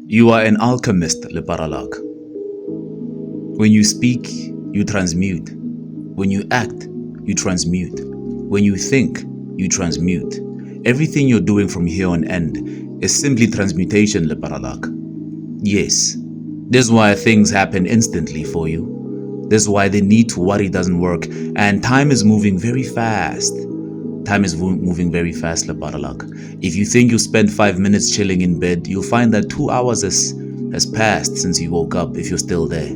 You are an alchemist, Leparalak. When you speak, you transmute. When you act, you transmute. When you think, you transmute. Everything you're doing from here on end is simply transmutation, Leparalak. Yes, this is why things happen instantly for you. This is why the need to worry doesn't work, and time is moving very fast. Time is moving very fast, Leparalak. If you think you spent 5 minutes chilling in bed, you'll find that 2 hours has passed since you woke up if you're still there.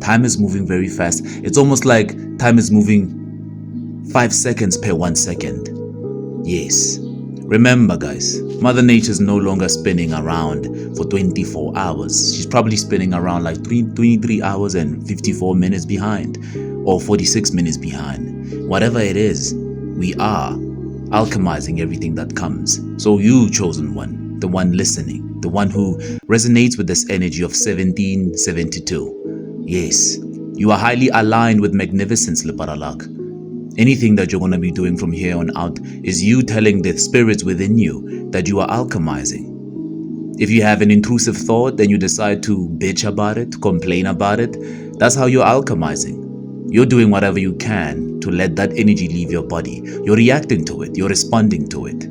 Time is moving very fast. It's almost like time is moving 5 seconds per 1 second. Yes. Remember, guys, Mother Nature's no longer spinning around for 24 hours. She's probably spinning around like 23 hours and 54 minutes behind, or 46 minutes behind. Whatever it is, we are alchemizing everything that comes. So you, chosen one, the one listening, the one who resonates with this energy of 1772. Yes, you are highly aligned with magnificence, Leparalak. Anything that you're going to be doing from here on out is you telling the spirits within you that you are alchemizing. If you have an intrusive thought, then you decide to bitch about it, complain about it. That's how you're alchemizing. You're doing whatever you can to let that energy leave your body. You're reacting to it. You're responding to it.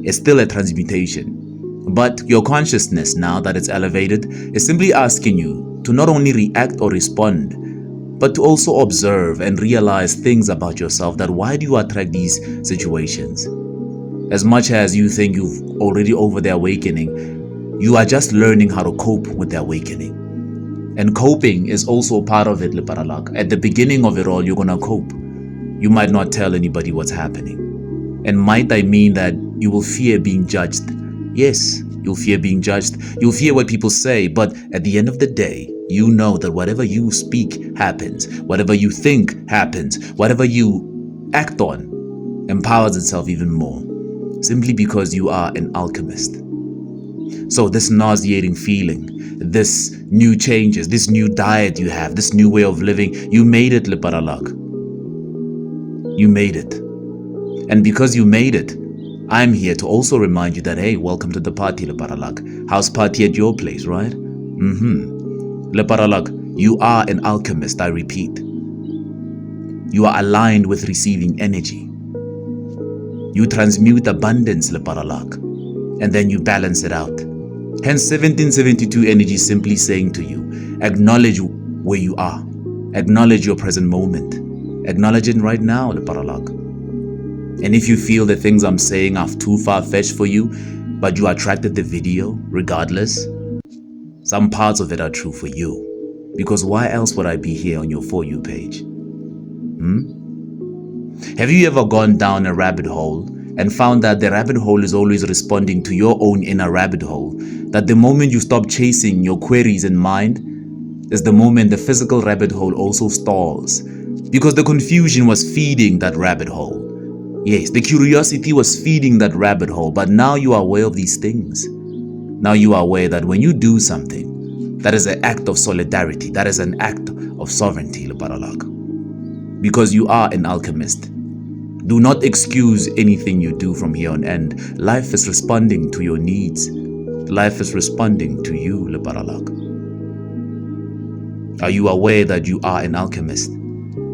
It's still a transmutation. But your consciousness, now that it's elevated, is simply asking you to not only react or respond, but to also observe and realize things about yourself. That why do you attract these situations? As much as you think you've already over the awakening, you are just learning how to cope with the awakening. And coping is also part of it, Leparalak. At the beginning of it all, you're going to cope. You might not tell anybody what's happening. And might I mean that you will fear being judged? Yes, you'll fear being judged. You'll fear what people say. But at the end of the day, you know that whatever you speak happens. Whatever you think happens. Whatever you act on empowers itself even more. Simply because you are an alchemist. So this nauseating feeling, this new changes, this new diet you have, this new way of living, you made it, Leparalak. You made it. And because you made it, I'm here to also remind you that, hey, welcome to the party, Leparalak. House party at your place, right? Leparalak, you are an alchemist, I repeat. You are aligned with receiving energy. You transmute abundance, Leparalak, and then you balance it out. Hence 1772 energy simply saying to you, acknowledge where you are. Acknowledge your present moment. Acknowledge it right now, Leparalak. And if you feel the things I'm saying are too far-fetched for you, but you attracted the video, regardless, some parts of it are true for you. Because why else would I be here on your For You page? Have you ever gone down a rabbit hole and found that the rabbit hole is always responding to your own inner rabbit hole? That the moment you stop chasing your queries in mind is the moment the physical rabbit hole also stalls. Because the confusion was feeding that rabbit hole. Yes, the curiosity was feeding that rabbit hole, but now you are aware of these things. Now you are aware that when you do something, that is an act of solidarity, that is an act of sovereignty, Leparalak. Because you are an alchemist. Do not excuse anything you do from here on end. Life is responding to your needs. Life is responding to you, Leparalak. Are you aware that you are an alchemist?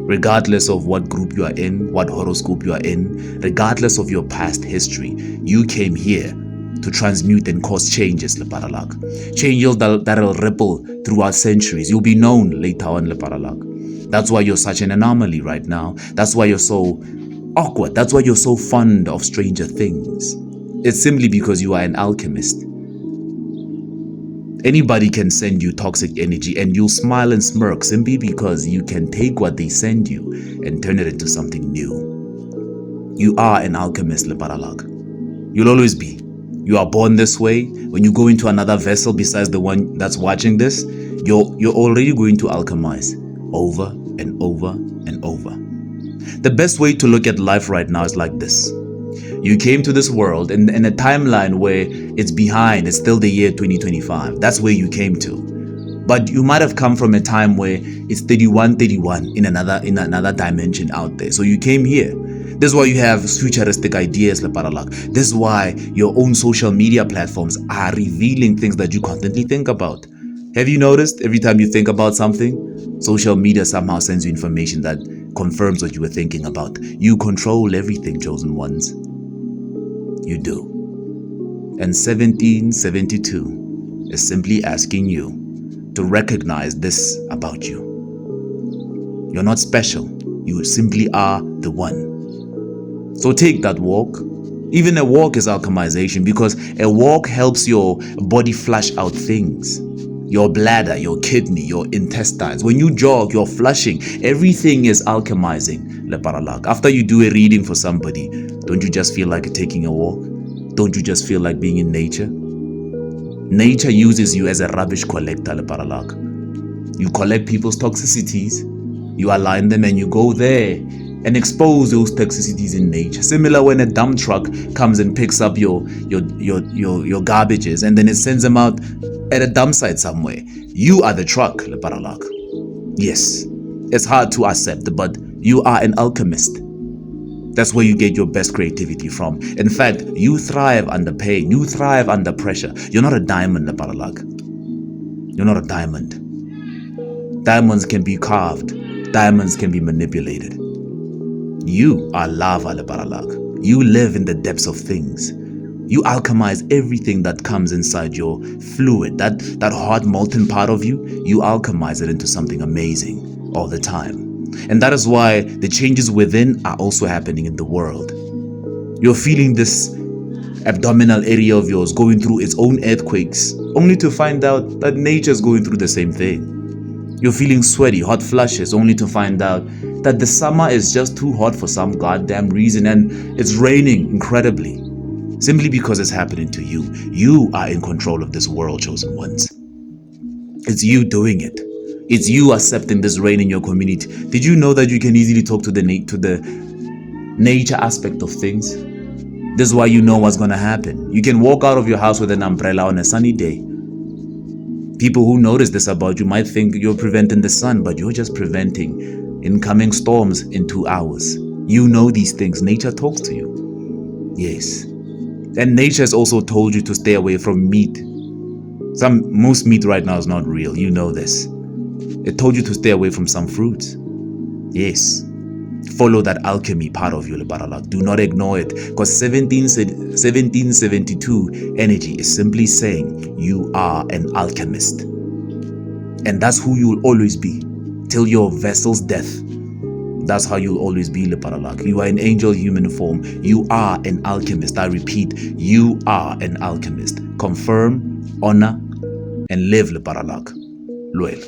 Regardless of what group you are in, what horoscope you are in, regardless of your past history, you came here to transmute and cause changes, Leparalak. Changes that'll ripple throughout centuries. You'll be known later on, Leparalak. That's why you're such an anomaly right now. That's why you're so awkward. That's why you're so fond of stranger things. It's simply because you are an alchemist. Anybody can send you toxic energy and you'll smile and smirk simply because you can take what they send you and turn it into something new. You are an alchemist, Leparalak. You'll always be. You are born this way. When you go into another vessel besides the one that's watching this, you're already going to alchemize over and over and over. The best way to look at life right now is like this. You came to this world in a timeline where it's behind. It's still the year 2025. That's where you came to. But you might have come from a time where it's 3131 in another dimension out there. So you came here. This is why you have futuristic ideas, Leparalak. This is why your own social media platforms are revealing things that you constantly think about. Have you noticed every time you think about something, social media somehow sends you information that confirms what you were thinking about? You control everything, chosen ones. You do. And 1772 is simply asking you to recognize this about you. You're not special. You simply are the one. So take that walk. Even a walk is alchemization, because a walk helps your body flush out things. Your bladder, your kidney, your intestines. When you jog, you're flushing. Everything is alchemizing. Leparalak. After you do a reading for somebody, don't you just feel like taking a walk? Don't you just feel like being in nature? Nature uses you as a rubbish collector, Leparalak. You collect people's toxicities, you align them, and you go there and expose those toxicities in nature. Similar when a dump truck comes and picks up your garbages and then it sends them out at a dump site somewhere. You are the truck, Leparalak. Yes, it's hard to accept, but you are an alchemist. That's where you get your best creativity from. In fact, you thrive under pain. You thrive under pressure. You're not a diamond, Leparalak. You're not a diamond. Diamonds can be carved. Diamonds can be manipulated. You are lava, Leparalak. You live in the depths of things. You alchemize everything that comes inside your fluid. That hot molten part of you, you alchemize it into something amazing all the time. And that is why the changes within are also happening in the world. You're feeling this abdominal area of yours going through its own earthquakes, only to find out that nature is going through the same thing. You're feeling sweaty, hot flushes, only to find out that the summer is just too hot for some goddamn reason and it's raining incredibly. Simply because it's happening to you. You are in control of this world, chosen ones. It's you doing it. It's you accepting this rain in your community. Did you know that you can easily talk to the nature aspect of things? This is why you know what's going to happen. You can walk out of your house with an umbrella on a sunny day. People who notice this about you might think you're preventing the sun, but you're just preventing incoming storms in 2 hours. You know these things. Nature talks to you. Yes. And nature has also told you to stay away from meat. Most meat right now is not real. You know this. It told you to stay away from some fruits. Yes. Follow that alchemy part of you, Leparalak. Do not ignore it, because 1772 energy is simply saying you are an alchemist. And that's who you will always be till your vessel's death. That's how you'll always be, Leparalak. You are an angel human form. You are an alchemist. I repeat, you are an alchemist. Confirm, honor, and live, Leparalak. Loyal.